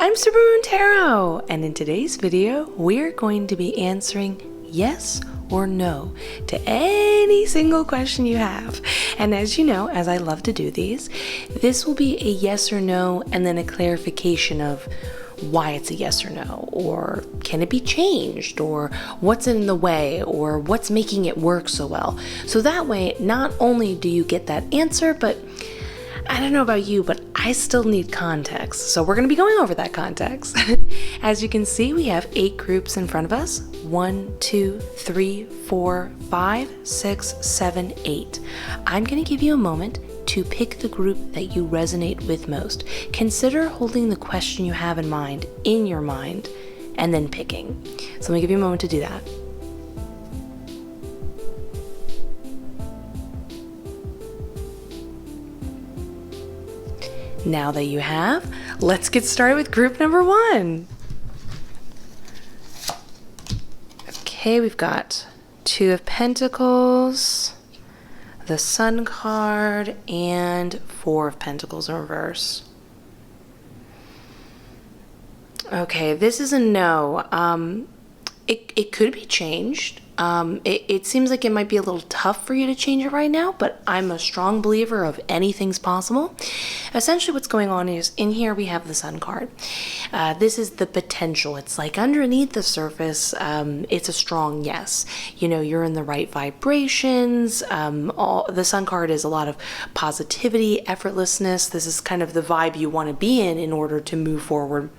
I'm Supermoon Tarot, and in today's video, we're going to be answering yes or no to any single question you have. And as you know, as I love to do these, this will be a yes or no and then a clarification of why it's a yes or no, or can it be changed, or what's in the way, or what's making it work so well. So that way, not only do you get that answer, but I don't know about you, but I still need context. So we're going to be going over that context. As you can see, we have 8 groups in front of us. 1, 2, 3, 4, 5, 6, 7, 8. I'm going to give you a moment to pick the group that you resonate with most. Consider holding the question you have in mind in your mind and then picking. So let me give you a moment to do that. Now that you have, let's get started with group number 1. Okay, we've got 2 of Pentacles, the Sun card, and 4 of Pentacles in reverse. Okay, this is a no. It could be changed. It seems like it might be a little tough for you to change it right now, but I'm a strong believer of anything's possible. Essentially what's going on is in here we have the Sun card. This is the potential. It's like underneath the surface, it's a strong yes. You know, you're in the right vibrations. The Sun card is a lot of positivity, effortlessness. This is kind of the vibe you want to be in order to move forward.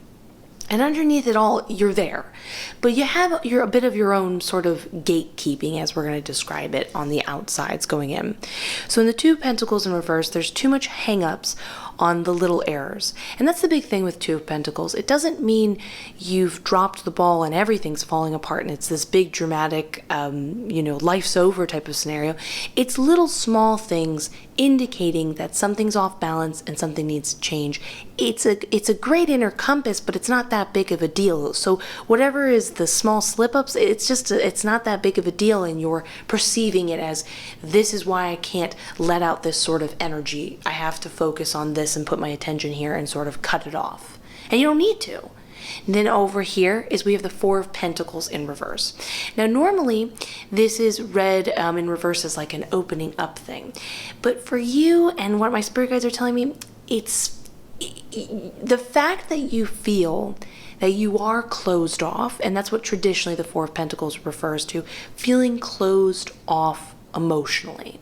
And underneath it all, you're there. But you're a bit of your own sort of gatekeeping, as we're going to describe it, on the outsides going in. So in the 2 of Pentacles in reverse, there's too much hang-ups on the little errors. And that's the big thing with 2 of Pentacles. It doesn't mean you've dropped the ball and everything's falling apart and it's this big dramatic, life's over type of scenario. It's little small things indicating that something's off balance and something needs to change. It's a great inner compass, but it's not that big of a deal. So whatever is the small slip-ups, it's not that big of a deal, and you're perceiving it as, this is why I can't let out this sort of energy. I have to focus on this and put my attention here and sort of cut it off. And you don't need to. And then over here is we have the 4 of Pentacles in reverse. Now normally this is read in reverse as like an opening up thing. But for you, and what my spirit guides are telling me, it's the fact that you feel that you are closed off, and that's what traditionally the 4 of Pentacles refers to, feeling closed off emotionally,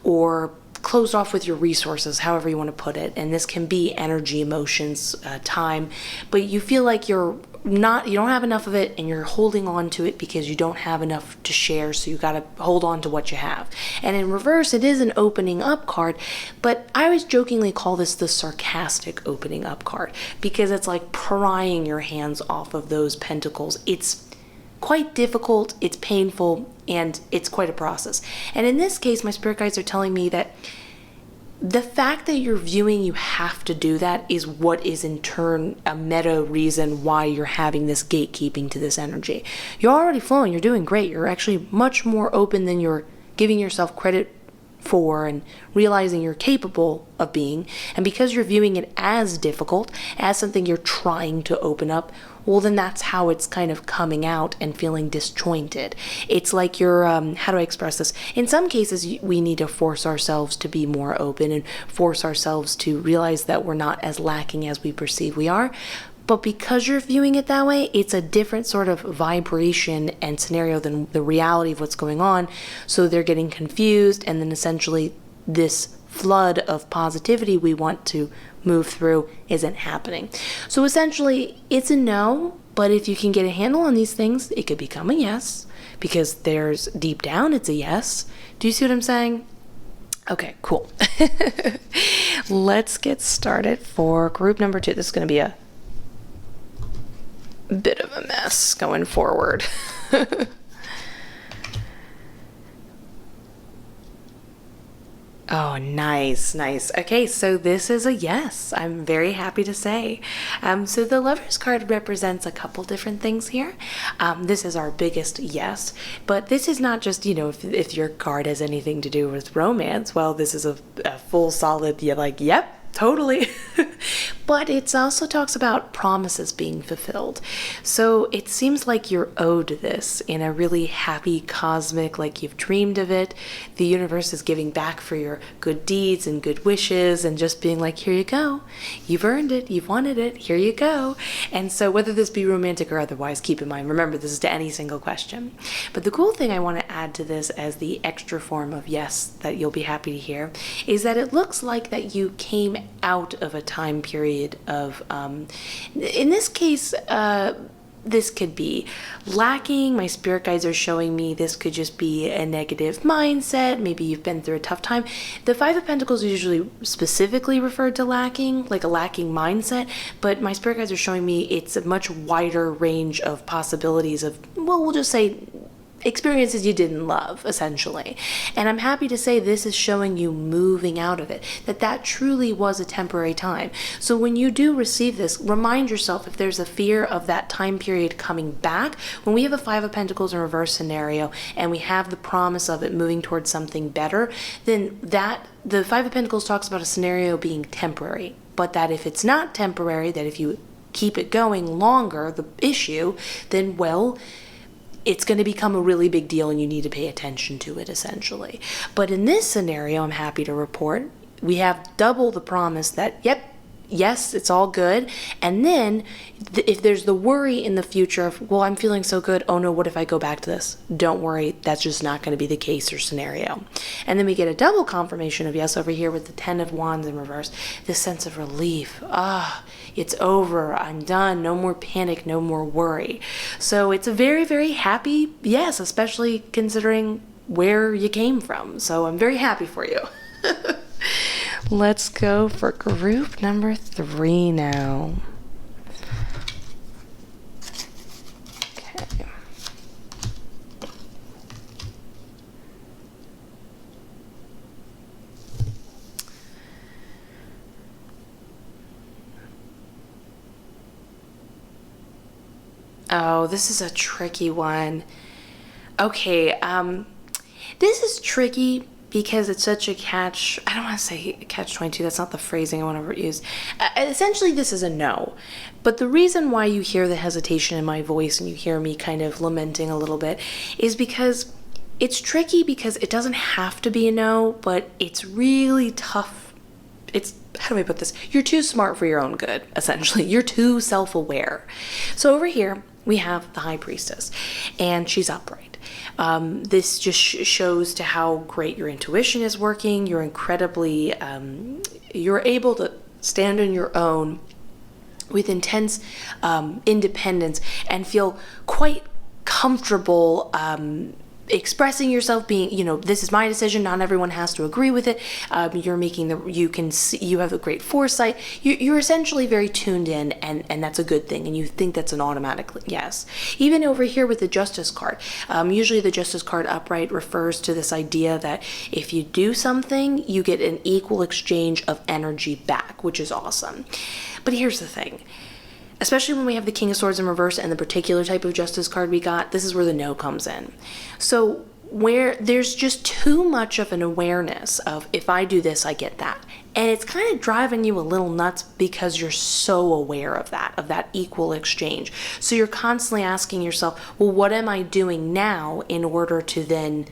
or closed off with your resources, however you want to put it. And this can be energy, emotions, time, but you feel like you don't have enough of it and you're holding on to it because you don't have enough to share, so you got to hold on to what you have. And in reverse, it is an opening up card, but I always jokingly call this the sarcastic opening up card, because it's like prying your hands off of those pentacles. It's quite difficult, it's painful, and it's quite a process. And in this case, my spirit guides are telling me that the fact that you're viewing you have to do that is what is in turn a meta reason why you're having this gatekeeping to this energy. You're already flowing, you're doing great, you're actually much more open than you're giving yourself credit for and realizing you're capable of being. And because you're viewing it as difficult, as something you're trying to open up, well, then that's how it's kind of coming out and feeling disjointed. It's like you're, how do I express this? In some cases, we need to force ourselves to be more open and force ourselves to realize that we're not as lacking as we perceive we are. But because you're viewing it that way, it's a different sort of vibration and scenario than the reality of what's going on. So they're getting confused, and then essentially this flood of positivity we want to move through isn't happening. So essentially it's a no, but if you can get a handle on these things, it could become a yes, because there's deep down it's a yes. Do you see what I'm saying? Okay, cool. Let's get started for group number 2. This is going to be a bit of a mess going forward. Oh, nice. Okay, so this is a yes. I'm very happy to say. So the Lover's card represents a couple different things here. This is our biggest yes, but this is not just, if your card has anything to do with romance, well, this is a full solid, yep, totally. But it also talks about promises being fulfilled. So it seems like you're owed this in a really happy, cosmic, like you've dreamed of it. The universe is giving back for your good deeds and good wishes and just being like, here you go. You've earned it. You've wanted it. Here you go. And so whether this be romantic or otherwise, keep in mind, remember, this is to any single question. But the cool thing I want to add to this as the extra form of yes that you'll be happy to hear is that it looks like that you came out of a time period of, in this case, this could be lacking. My spirit guides are showing me this could just be a negative mindset. Maybe you've been through a tough time. The Five of Pentacles is usually specifically referred to lacking, like a lacking mindset, but my spirit guides are showing me it's a much wider range of possibilities of, well, we'll just say experiences you didn't love, essentially. And I'm happy to say this is showing you moving out of it, that truly was a temporary time. So when you do receive this, remind yourself if there's a fear of that time period coming back. When we have a Five of Pentacles in reverse scenario and we have the promise of it moving towards something better, then the Five of Pentacles talks about a scenario being temporary, but that if it's not temporary, that if you keep it going longer, the issue, then, well, it's going to become a really big deal and you need to pay attention to it, essentially. But in this scenario, I'm happy to report, we have double the promise that, yep, yes, it's all good. And then if there's the worry in the future of, well, I'm feeling so good, oh no, what if I go back to this? Don't worry, that's just not going to be the case or scenario. And then we get a double confirmation of yes over here with the Ten of Wands in reverse, this sense of relief. It's over, I'm done, no more panic, no more worry. So it's a very, very happy yes, especially considering where you came from. So I'm very happy for you. Let's go for group number 3 now. Okay. Oh, this is a tricky one. Okay, this is tricky because it's such a I don't want to say catch-22, that's not the phrasing I want to use. Essentially, this is a no. But the reason why you hear the hesitation in my voice and you hear me kind of lamenting a little bit is because it's tricky because it doesn't have to be a no, but it's really tough. How do I put this? You're too smart for your own good, essentially. You're too self-aware. So over here, we have the High Priestess, and she's upright. This just shows to how great your intuition is working. You're incredibly, you're able to stand on your own with intense independence and feel quite comfortable expressing yourself, being, this is my decision, not everyone has to agree with it. You're making you can see, you have a great foresight. You're essentially very tuned in, and that's a good thing, and you think that's an automatic yes. Even over here with the Justice card, usually the Justice card upright refers to this idea that if you do something, you get an equal exchange of energy back, which is awesome. But here's the thing. Especially when we have the King of Swords in reverse and the particular type of Justice card we got, this is where the no comes in. So where there's just too much of an awareness of if I do this, I get that. And it's kind of driving you a little nuts because you're so aware of that equal exchange. So you're constantly asking yourself, well, what am I doing now in order to then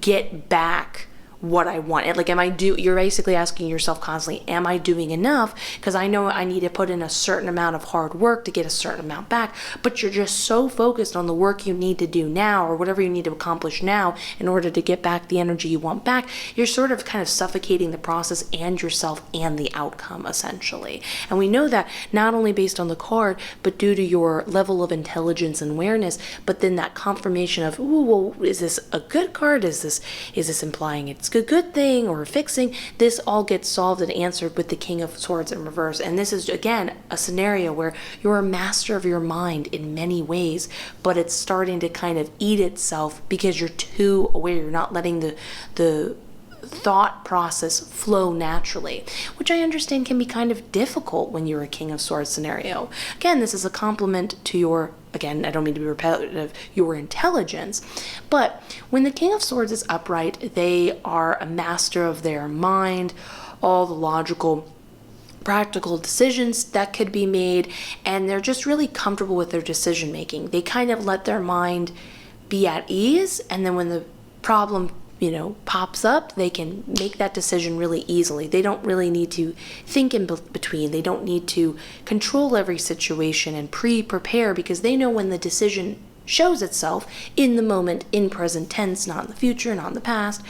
get back what I want? Like, you're basically asking yourself constantly, am I doing enough? Because I know I need to put in a certain amount of hard work to get a certain amount back, but you're just so focused on the work you need to do now or whatever you need to accomplish now in order to get back the energy you want back. You're sort of kind of suffocating the process and yourself and the outcome, essentially. And we know that not only based on the card, but due to your level of intelligence and awareness, but then that confirmation of, ooh, well, is this a good card? Is this implying it's a good thing or fixing? This all gets solved and answered with the King of Swords in reverse. And this is, again, a scenario where you're a master of your mind in many ways, but it's starting to kind of eat itself because you're too aware. You're not letting the thought process flow naturally, which I understand can be kind of difficult when you're a King of Swords scenario. Again, this is a compliment to your, again, I don't mean to be repetitive, your intelligence, but when the King of Swords is upright, they are a master of their mind, all the logical practical decisions that could be made, and they're just really comfortable with their decision making. They kind of let their mind be at ease, and then when the problem pops up, they can make that decision really easily. They don't really need to think in between. They don't need to control every situation and prepare, because they know when the decision shows itself in the moment, in present tense, not in the future, not in the past.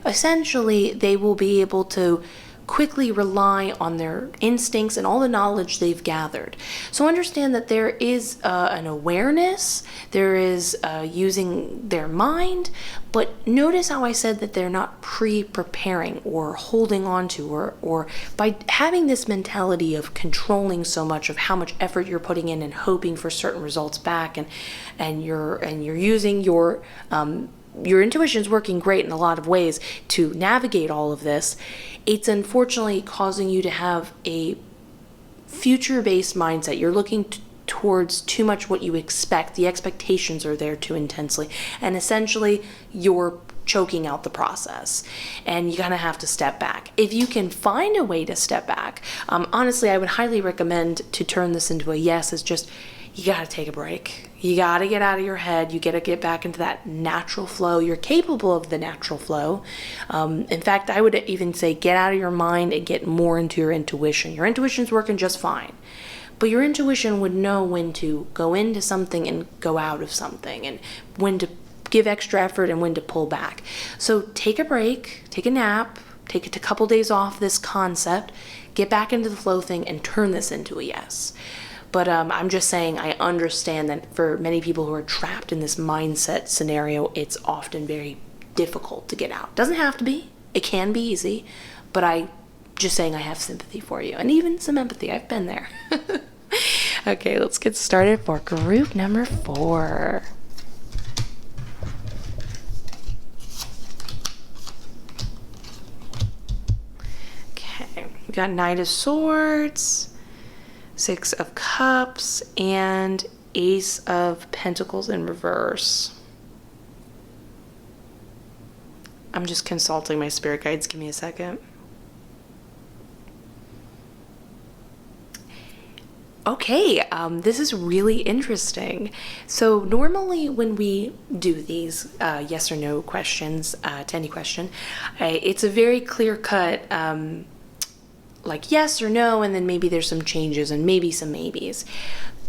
Essentially, they will be able to quickly rely on their instincts and all the knowledge they've gathered. So understand that there is an awareness, there is using their mind, but notice how I said that they're not preparing or holding on to, or by having this mentality of controlling so much of how much effort you're putting in and hoping for certain results back, and you're using your intuition's working great in a lot of ways to navigate all of this. It's unfortunately causing you to have a future-based mindset. You're looking towards too much what you expect. The expectations are there too intensely. And essentially, you're choking out the process. And you kind of have to step back. If you can find a way to step back, honestly, I would highly recommend to turn this into a yes. Is just, you got to take a break. You got to get out of your head. You got to get back into that natural flow. You're capable of the natural flow. In fact, I would even say get out of your mind and get more into your intuition. Your intuition's working just fine. But your intuition would know when to go into something and go out of something, and when to give extra effort and when to pull back. So take a break, take a nap, take a couple days off this concept, get back into the flow thing, and turn this into a yes. But I'm just saying, I understand that for many people who are trapped in this mindset scenario, it's often very difficult to get out. Doesn't have to be. It can be easy. But I just saying I have sympathy for you. And even some empathy. I've been there. Okay, let's get started for group number 4. Okay, we got Knight of Swords, 6 of Cups, and Ace of Pentacles in reverse. I'm just consulting my spirit guides. Give me a second. Okay, this is really interesting. So normally when we do these yes or no questions to any question, it's a very clear cut like yes or no, and then maybe there's some changes and maybe some maybes.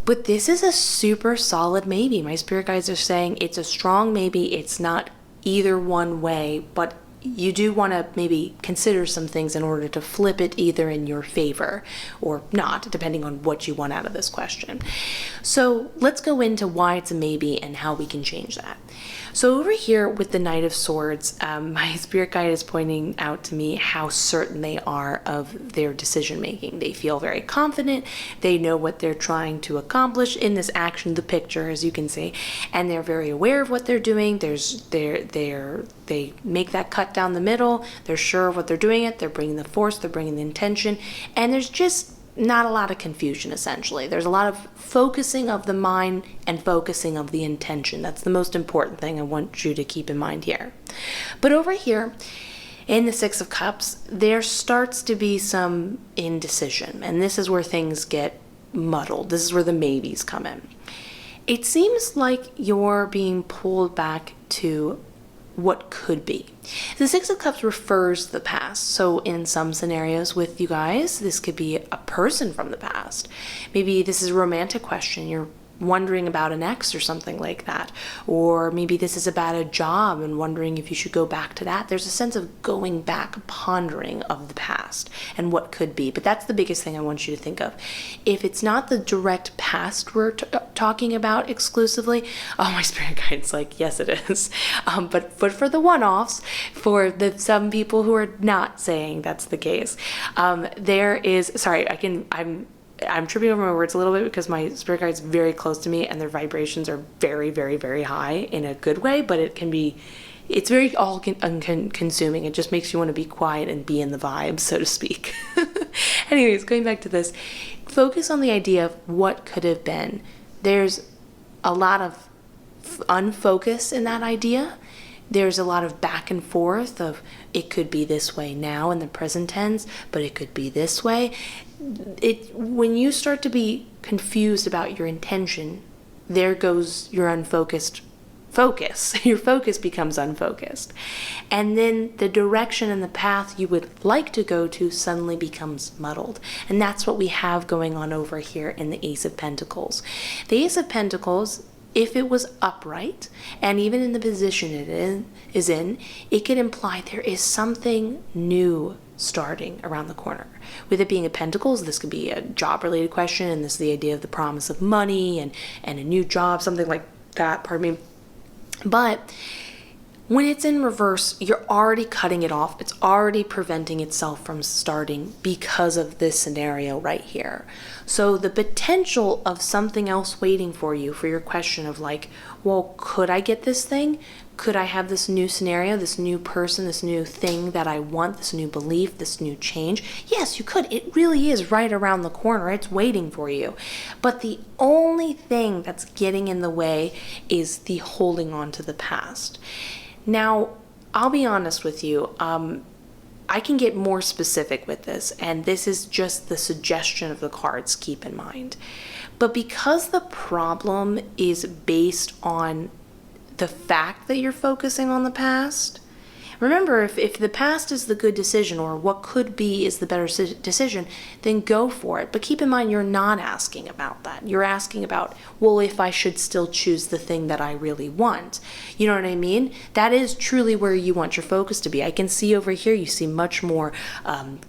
But this is a super solid maybe. My spirit guides are saying it's a strong maybe. It's not either one way, but you do want to maybe consider some things in order to flip it either in your favor or not, depending on what you want out of this question. So let's go into why it's a maybe and how we can change that. So over here with the Knight of Swords, my spirit guide is pointing out to me how certain they are of their decision making. They feel very confident. They know what they're trying to accomplish in this action, the picture, as you can see, and they're very aware of what they're doing. They make that cut down the middle. They're sure of what they're doing. They're bringing the force. They're bringing the intention, and there's just not a lot of confusion, essentially. There's a lot of focusing of the mind and focusing of the intention. That's the most important thing I want you to keep in mind here. But over here, in the 6 of Cups, there starts to be some indecision, and this is where things get muddled. This is where the maybes come in. It seems like you're being pulled back to what could be. The 6 of Cups refers to the past. So in some scenarios with you guys, this could be a person from the past. Maybe this is a romantic question. You're wondering about an ex or something like that. Or maybe this is about a job and wondering if you should go back to that. There's a sense of going back, pondering of the past and what could be. But that's the biggest thing I want you to think of. If it's not the direct past we're talking about exclusively, oh, my spirit guide's like, yes, it is. But for the one-offs, for the some people who are not saying that's the case, there is, sorry, I'm tripping over my words a little bit because my spirit guide's very close to me and their vibrations are very, very, very high in a good way, but it's very all-consuming. It just makes you want to be quiet and be in the vibe, so to speak. Anyways, going back to this, focus on the idea of what could have been. There's a lot of unfocus in that idea. There's a lot of back and forth of it could be this way now in the present tense, but it could be this way. when you start to be confused about your intention, there goes your unfocused focus. Your focus becomes unfocused. And then the direction and the path you would like to go to suddenly becomes muddled. And that's what we have going on over here in the Ace of Pentacles. The Ace of Pentacles, if it was upright, and even in the position it is in, it could imply there is something new starting around the corner. With it being a Pentacles, this could be a job-related question, and this is the idea of the promise of money and a new job, something like that, pardon me. But when it's in reverse, you're already cutting it off. It's already preventing itself from starting because of this scenario right here. So the potential of something else waiting for you, for your question of like, well, could I get this thing? Could I have this new scenario, this new person, this new thing that I want, this new belief, this new change? Yes, you could. It really is right around the corner. It's waiting for you. But the only thing that's getting in the way is the holding on to the past. Now, I'll be honest with you. I can get more specific with this, and this is just the suggestion of the cards, keep in mind. But because the problem is based on the fact that you're focusing on the past, remember, if the past is the good decision, or what could be is the better decision, then go for it. But keep in mind, you're not asking about that. You're asking about, well, if I should still choose the thing that I really want. You know what I mean? That is truly where you want your focus to be. I can see over here, you seem much more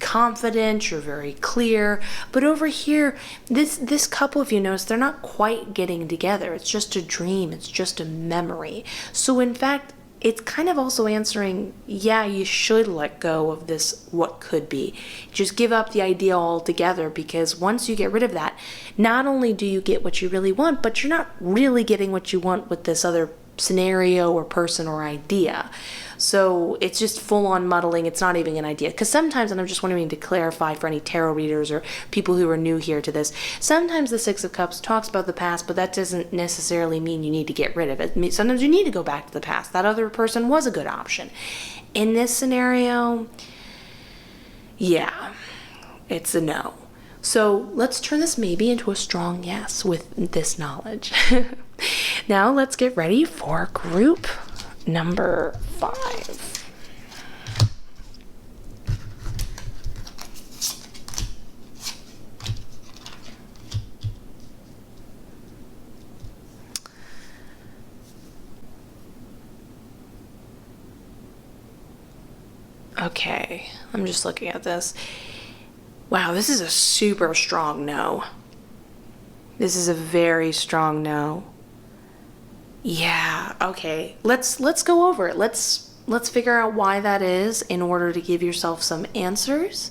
confident, you're very clear. But over here, this couple, if you notice, they're not quite getting together. It's just a dream. It's just a memory. So in fact, it's kind of also answering, yeah, you should let go of this what could be. Just give up the idea altogether, because once you get rid of that, not only do you get what you really want, but you're not really getting what you want with this other scenario or person or idea. So it's just full on muddling. It's not even an idea. Because sometimes, and I'm just wanting to clarify for any tarot readers or people who are new here to this, sometimes the Six of Cups talks about the past, but that doesn't necessarily mean you need to get rid of it. Sometimes you need to go back to the past. That other person was a good option. In this scenario, yeah, it's a no. So let's turn this maybe into a strong yes with this knowledge. Now let's get ready for group number 5. Okay, I'm just looking at this. Wow, this is a super strong no. This is a very strong no. Yeah, okay. Let's go over it. Let's figure out why that is in order to give yourself some answers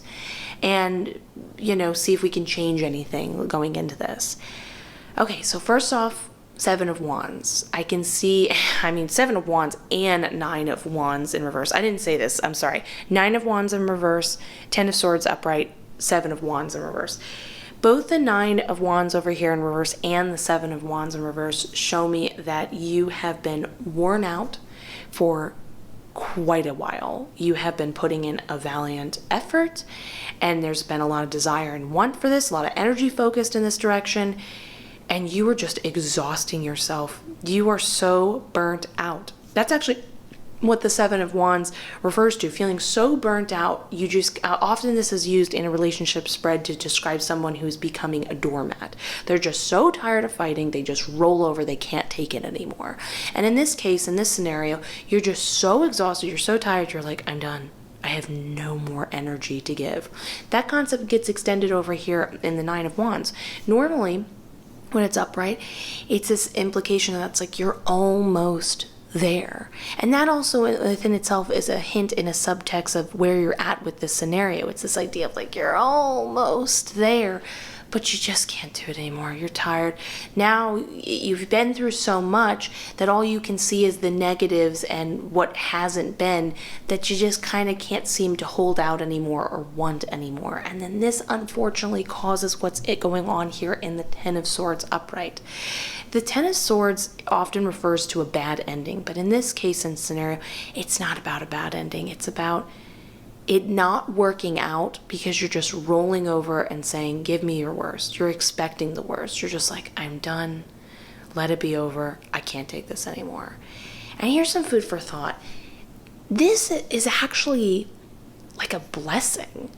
and, see if we can change anything going into this. Okay, so first off, 7 of Wands. I can see, 7 of Wands and 9 of Wands in reverse. I didn't say this, I'm sorry. 9 of Wands in reverse, 10 of Swords upright, 7 of Wands in reverse. Both the 9 of Wands over here in reverse and the 7 of Wands in reverse show me that you have been worn out for quite a while. You have been putting in a valiant effort, and there's been a lot of desire and want for this, a lot of energy focused in this direction, and you are just exhausting yourself. You are so burnt out. That's actually what the 7 of Wands refers to, feeling so burnt out. You just, often this is used in a relationship spread to describe someone who's becoming a doormat. They're just so tired of fighting, they just roll over, they can't take it anymore. And in this case, in this scenario, you're just so exhausted, you're so tired, you're like, I'm done. I have no more energy to give. That concept gets extended over here in the 9 of Wands. Normally, when it's upright, it's this implication that's like you're almost there. And that also within itself is a hint in a subtext of where you're at with this scenario. It's this idea of like you're almost there, but you just can't do it anymore. You're tired. Now you've been through so much that all you can see is the negatives and what hasn't been, that you just kind of can't seem to hold out anymore or want anymore. And then this unfortunately causes what's going on here in the 10 of Swords upright. The 10 of Swords often refers to a bad ending, but in this case and scenario, it's not about a bad ending. It's about it not working out because you're just rolling over and saying, give me your worst. You're expecting the worst. You're just like, I'm done. Let it be over. I can't take this anymore. And here's some food for thought. This is actually like a blessing,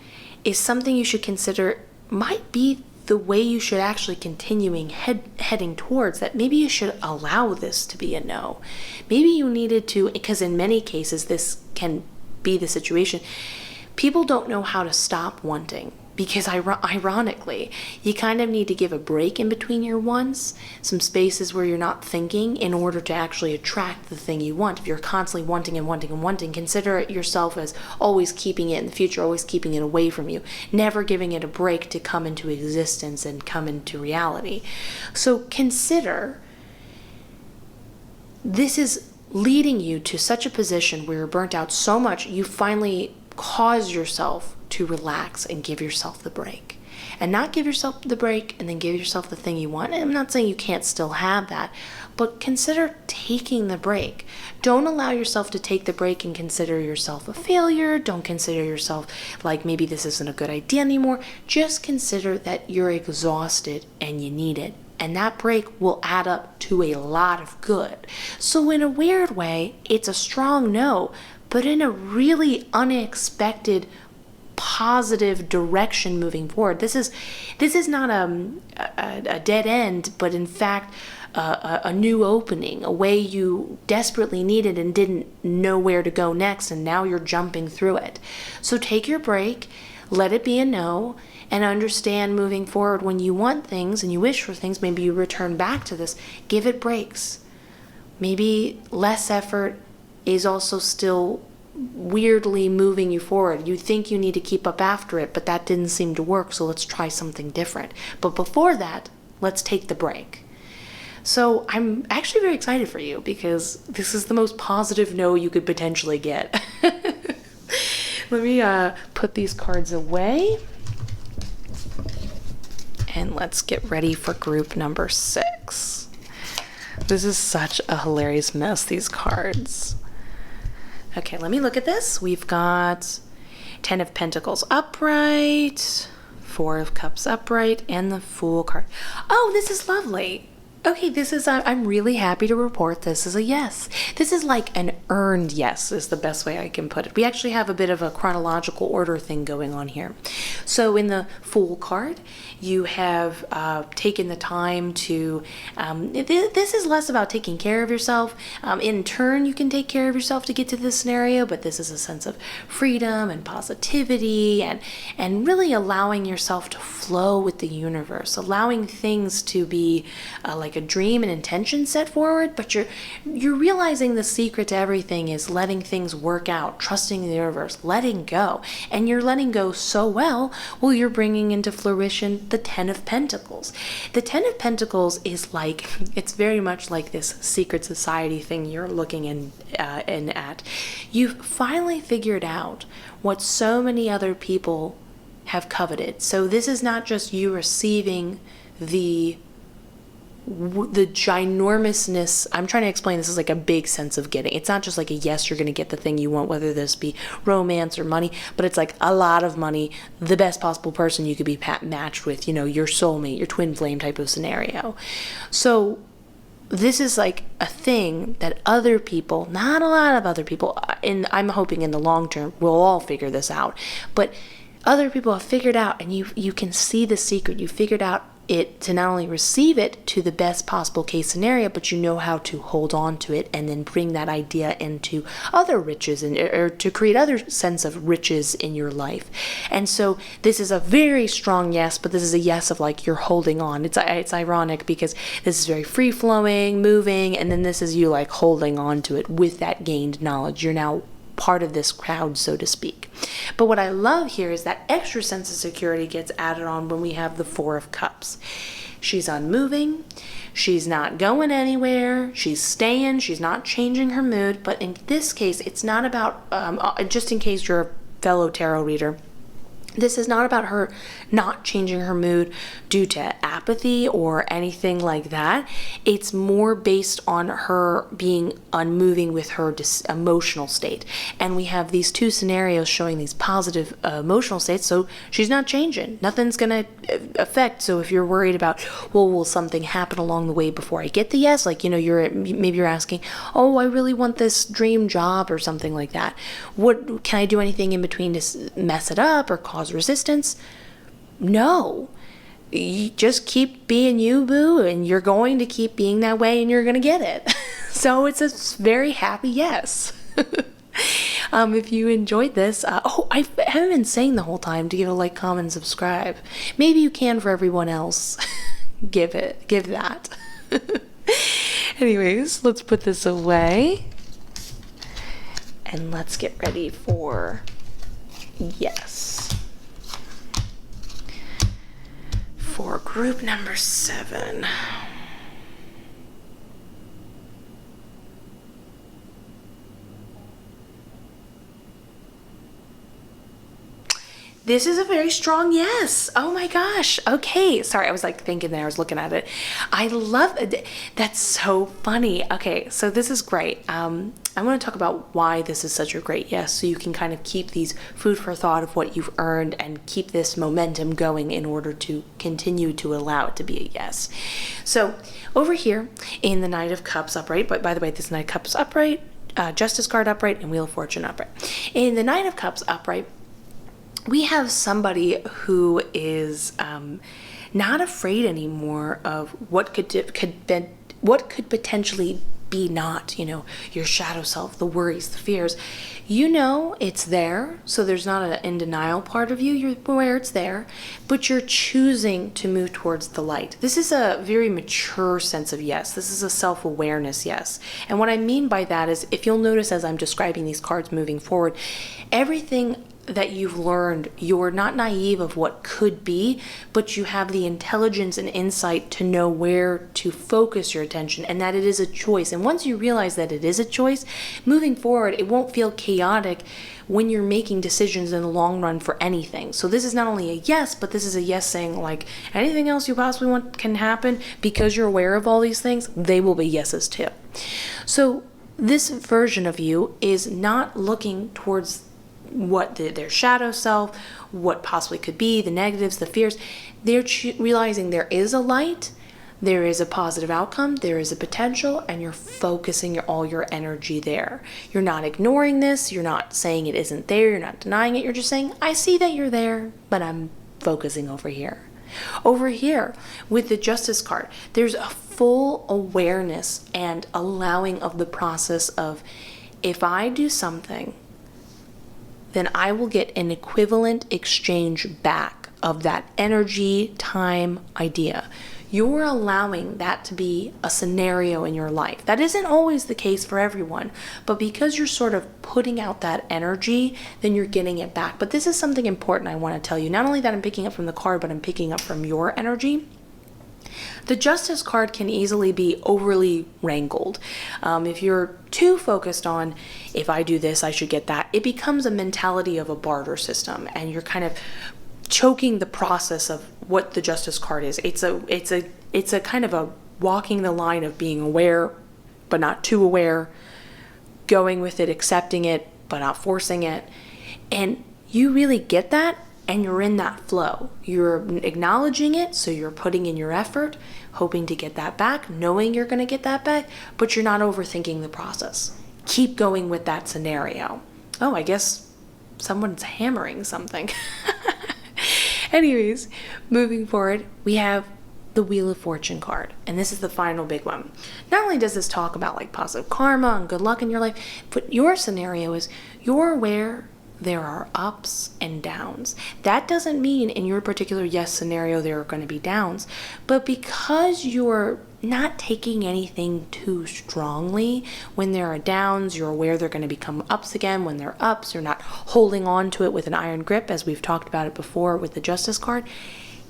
is something you should consider might be the way you should actually heading towards, that maybe you should allow this to be a no. Maybe you needed to, because in many cases this can be the situation. People don't know how to stop wanting, because ironically, you kind of need to give a break in between your wants, some spaces where you're not thinking, in order to actually attract the thing you want. If you're constantly wanting and wanting and wanting, consider it yourself as always keeping it in the future, always keeping it away from you, never giving it a break to come into existence and come into reality. So consider this is leading you to such a position where you're burnt out so much, you finally cause yourself to relax and give yourself the break. And not give yourself the break and then give yourself the thing you want. And I'm not saying you can't still have that, but consider taking the break. Don't allow yourself to take the break and consider yourself a failure. Don't consider yourself like maybe this isn't a good idea anymore. Just consider that you're exhausted and you need it. And that break will add up to a lot of good. So in a weird way, it's a strong no, but in a really unexpected positive direction moving forward. This is not a dead end, but in fact a new opening, a way you desperately needed and didn't know where to go next, and now you're jumping through it. So take your break, let it be a no, and understand moving forward, when you want things and you wish for things, maybe you return back to this, give it breaks. Maybe less effort is also still weirdly moving you forward. You think you need to keep up after it, but that didn't seem to work, so let's try something different. But before that, let's take the break. So I'm actually very excited for you, because this is the most positive no you could potentially get. Let me put these cards away. And let's get ready for group number 6. This is such a hilarious mess, these cards. Okay, let me look at this. We've got 10 of Pentacles upright, 4 of Cups upright, and the Fool card. Oh, this is lovely. Okay, this is, I'm really happy to report this is a yes. This is like an earned yes, is the best way I can put it. We actually have a bit of a chronological order thing going on here. So in the Fool card, you have taken the time to, this is less about taking care of yourself. In turn, you can take care of yourself to get to this scenario, but this is a sense of freedom and positivity, and really allowing yourself to flow with the universe, allowing things to be like a dream and intention set forward, but you're realizing the secret to everything is letting things work out, trusting the universe, letting go. And you're letting go so well you're bringing into fruition the 10 of Pentacles. The 10 of Pentacles is like, it's very much like this secret society thing you're looking in at. You've finally figured out what so many other people have coveted. So this is not just you receiving the ginormousness. I'm trying to explain this is like a big sense of getting. It's not just like a yes, you're going to get the thing you want, whether this be romance or money, but it's like a lot of money, the best possible person you could be matched with, your soulmate, your twin flame type of scenario. So this is like a thing that other people, not a lot of other people, and I'm hoping in the long term, we'll all figure this out, but other people have figured out, and you can see the secret. You figured out it to not only receive it to the best possible case scenario, but you know how to hold on to it and then bring that idea into other riches, or to create other sense of riches in your life. And so this is a very strong yes, but this is a yes of like you're holding on. It's ironic because this is very free flowing, moving, and then this is you like holding on to it with that gained knowledge. You're now part of this crowd, so to speak. But what I love here is that extra sense of security gets added on when we have the 4 of Cups. She's unmoving, she's not going anywhere, she's staying, she's not changing her mood. But in this case, it's not about, just in case you're a fellow tarot reader, This is not about her not changing her mood due to apathy or anything like that. It's more based on her being unmoving with her emotional state. And we have these two scenarios showing these positive emotional states, so she's not changing. Nothing's going to affect. So if you're worried about, well, will something happen along the way before I get the yes? Like, maybe you're asking, oh, I really want this dream job or something like that. What can I do anything in between to mess it up or cause resistance? No. You just keep being you, boo, and you're going to keep being that way, and you're going to get it. So it's a very happy yes. If you enjoyed this, I haven't been saying the whole time to give a like, comment, subscribe. Maybe you can for everyone else. Give that. Anyways, let's put this away. And let's get ready for yes. For group number 7. This is a very strong yes. Oh my gosh. Okay. Sorry, I was like thinking that I was looking at it. I love it. That's so funny. Okay, so this is great. I want to talk about why this is such a great yes, so you can kind of keep these food for thought of what you've earned and keep this momentum going in order to continue to allow it to be a yes. So over here in the Knight of Cups upright, but by the way, this Knight of Cups upright, Justice card upright, and Wheel of Fortune upright. In the Knight of Cups upright, we have somebody who is not afraid anymore of what could potentially be not, your shadow self, the worries, the fears. It's there, so there's not an in denial part of you. You're aware it's there, but you're choosing to move towards the light. This is a very mature sense of yes. This is a self-awareness yes. And what I mean by that is, if you'll notice as I'm describing these cards moving forward, everything that you've learned, you're not naive of what could be, but you have the intelligence and insight to know where to focus your attention and that it is a choice. And once you realize that it is a choice, moving forward, it won't feel chaotic when you're making decisions in the long run for anything. So this is not only a yes, but this is a yes saying like anything else you possibly want can happen because you're aware of all these things, they will be yeses too. So this version of you is not looking towards what their shadow self, what possibly could be, the negatives, the fears. They're realizing there is a light, there is a positive outcome, there is a potential, and you're focusing all your energy there. You're not ignoring this, you're not saying it isn't there, you're not denying it, you're just saying, I see that you're there, but I'm focusing over here. Over here, with the Justice card, there's a full awareness and allowing of the process of, if I do something, then I will get an equivalent exchange back of that energy, time, idea. You're allowing that to be a scenario in your life. That isn't always the case for everyone, but because you're sort of putting out that energy, then you're getting it back. But this is something important I want to tell you. Not only that I'm picking up from the card, but I'm picking up from your energy. The Justice card can easily be overly wrangled. If you're too focused on, if I do this, I should get that, it becomes a mentality of a barter system, and you're kind of choking the process of what the Justice card is. It's a kind of a walking the line of being aware, but not too aware, going with it, accepting it, but not forcing it. And you really get that, and you're in that flow. You're acknowledging it, so you're putting in your effort, hoping to get that back, knowing you're going to get that back, but you're not overthinking the process. Keep going with that scenario. Oh, I guess someone's hammering something. Anyways, moving forward, we have the Wheel of Fortune card, and this is the final big one. Not only does this talk about like positive karma and good luck in your life, but your scenario is you're aware there are ups and downs. That doesn't mean in your particular yes scenario there are going to be downs, but because you're not taking anything too strongly, when there are downs, you're aware they're going to become ups again. When they're ups, you're not holding on to it with an iron grip, as we've talked about it before with the Justice card.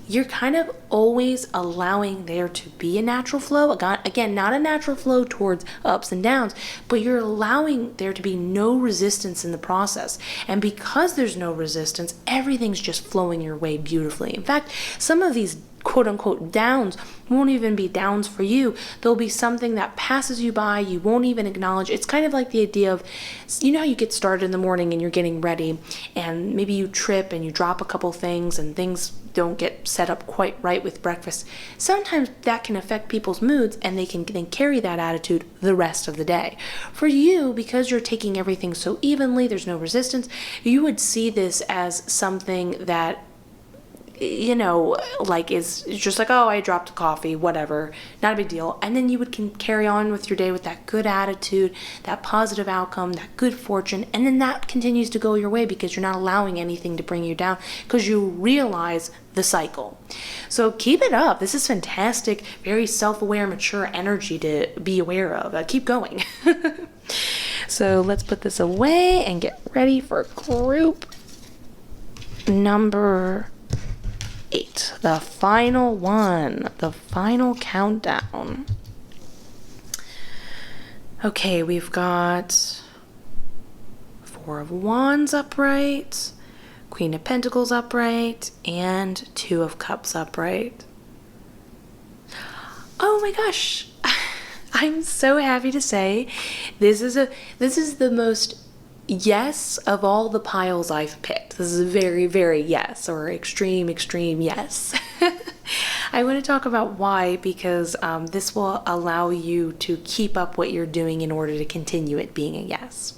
you're kind of always allowing there to be a natural flow. Again, not a natural flow towards ups and downs, but you're allowing there to be no resistance in the process. And because there's no resistance, everything's just flowing your way beautifully. In fact, some of these quote unquote downs won't even be downs for you. There'll be something that passes you by, you won't even acknowledge. It's kind of like the idea of, you know how you get started in the morning and you're getting ready and maybe you trip and you drop a couple things and things don't get set up quite right with breakfast. Sometimes that can affect people's moods and they can then carry that attitude the rest of the day. For you, because you're taking everything so evenly, there's no resistance, you would see this as something that, you know, like is just like, oh, I dropped a coffee, whatever, not a big deal. And then you can carry on with your day with that good attitude, that positive outcome, that good fortune. And then that continues to go your way because you're not allowing anything to bring you down because you realize the cycle. So keep it up. This is fantastic, very self-aware, mature energy to be aware of. Keep going. So let's put this away and get ready for group number 8, the final one, the final countdown. Okay, we've got 4 of Wands upright, Queen of Pentacles upright, and 2 of Cups upright. Oh my gosh, I'm so happy to say this is the most yes of all the piles I've picked. This is a very, very yes, or extreme yes. I want to talk about why, because this will allow you to keep up what you're doing in order to continue it being a yes.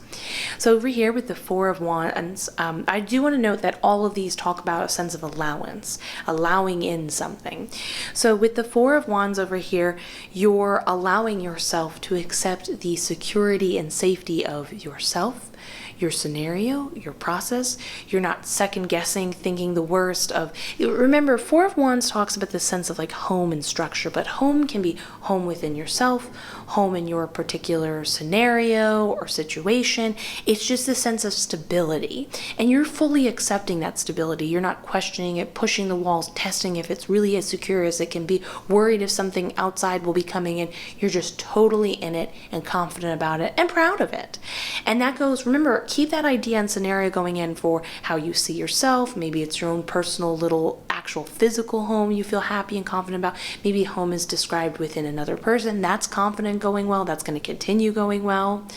So over here with the 4 of Wands, I do want to note that all of these talk about a sense of allowance, allowing in something. So with the 4 of Wands over here, you're allowing yourself to accept the security and safety of yourself, your scenario, your process. You're not second guessing, thinking the worst of, remember 4 of Wands talks about the sense of like home and structure, but home can be home within yourself, home in your particular scenario or situation. It's just a sense of stability, and you're fully accepting that stability. You're not questioning it, pushing the walls, testing if it's really as secure as it can be, worried if something outside will be coming in. You're just totally in it and confident about it and proud of it. And that goes, remember, keep that idea and scenario going in for how you see yourself. Maybe it's your own personal little actual physical home you feel happy and confident about. Maybe home is described within another person. That's confident going well. That's going to continue going well.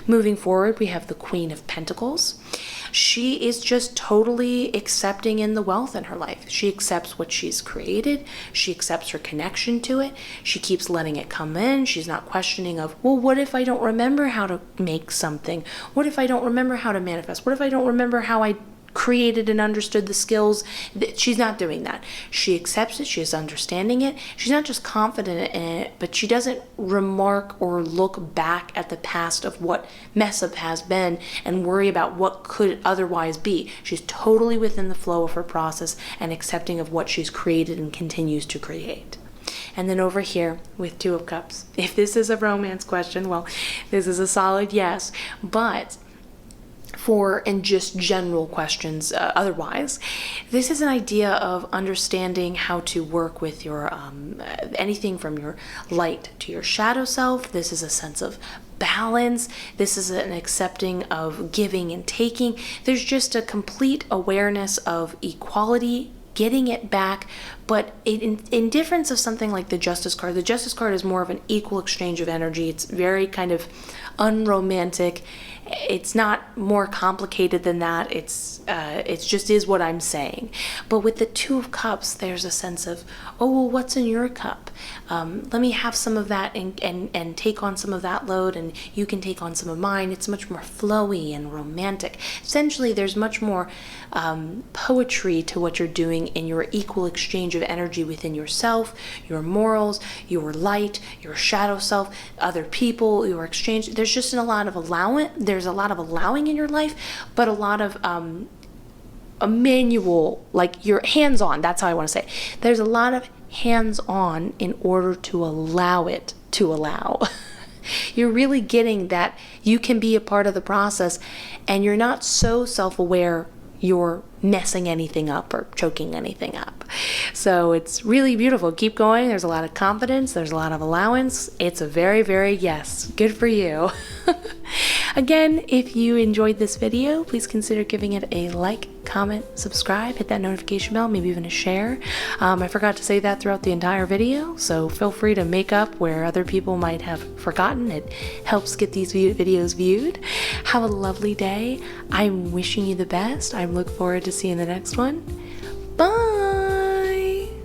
Moving forward, we have the Queen of Pentacles. She is just totally accepting in the wealth in her life. She accepts what she's created. She accepts her connection to it. She keeps letting it come in. She's not questioning of, well, what if I don't remember how to make something? What if I don't remember how to manifest? What if I don't remember how I created and understood the skills? She's not doing that. She accepts it. She is understanding it. She's not just confident in it, but she doesn't remark or look back at the past of what mess up has been and worry about what could otherwise be. She's totally within the flow of her process and accepting of what she's created and continues to create. And then over here with 2 of Cups, if this is a romance question, well, this is a solid yes, but and just general questions otherwise, this is an idea of understanding how to work with your anything from your light to your shadow self. This is a sense of balance. This is an accepting of giving and taking. There's just a complete awareness of equality, getting it back, but in difference of something like the Justice card. The Justice card is more of an equal exchange of energy. It's very kind of unromantic. It's not more complicated than that. It's just is what I'm saying. But with the 2 of Cups, there's a sense of, oh, well, what's in your cup? Let me have some of that and take on some of that load, and you can take on some of mine. It's much more flowy and romantic. Essentially, there's much more poetry to what you're doing in your equal exchange of energy within yourself, your morals, your light, your shadow self, other people, your exchange. There's just a lot of allowance. There's a lot of allowing in your life, but a lot of a manual, like you're hands-on. That's how I want to say. There's a lot of hands-on in order to allow it to allow. You're really getting that you can be a part of the process, and you're not so self-aware you're messing anything up or choking anything up. So it's really beautiful. Keep going. There's a lot of confidence. There's a lot of allowance. It's a very, very yes. Good for you. Again, if you enjoyed this video, please consider giving it a like, comment, subscribe, hit that notification bell, maybe even a share. I forgot to say that throughout the entire video, so feel free to make up where other people might have forgotten. It helps get these videos viewed. Have a lovely day. I'm wishing you the best. I look forward to seeing the next one. Bye!